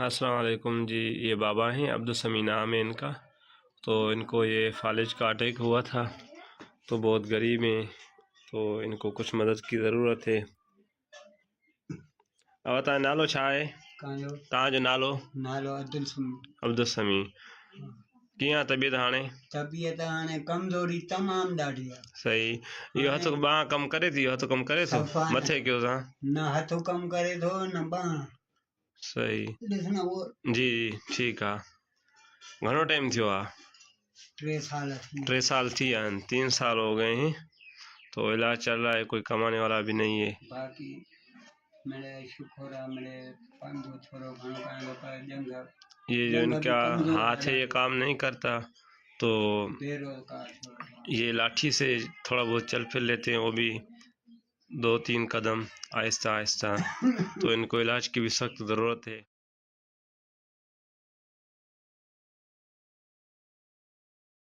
अस्सलाम वालेकुम जी। ये बाबा हैं, अब्दुल समी नाम है इनका। तो इनको ये फालिज का अटैक हुआ था, तो बहुत गरीब हैं, तो इनको कुछ मदद की ज़रूरत है। अब तव्हां नालो छा आहे? तव्हांजो नालो? नालो अब्दुल समी। अब्दुल समी। कीअं तबीयत हाणे? तबीयत हाणे कमज़ोरी तमाम ॾाढी आहे। सही। इहो हथ बांह कमु करे थी? हथ कमु करे थो? मथे कयो था? न हथ कमु करे थो न बांह। सही ॾिस न उहो। जी ठीकु आहे। घणो टाइम थियो आहे? 3 साल। 3 साल थी विया आहिनि। 3 साल हो गए हैं, तो इलाज चल रहा है, कोई कमाने वाला भी नहीं है। बाकी मेरे शुक्र है, मेरे पंधु छोरो घणो कांदो पर जंग ये जो इनका हाथ है ये काम नहीं करता, तो बेरोजगार ये लाठी से थोड़ा बहुत चल फिर लेते हैं, वो भी 2-3 कदम आहिस्ता आहिस्ता। तो इनको इलाज की भी सख्त ज़रूरत है।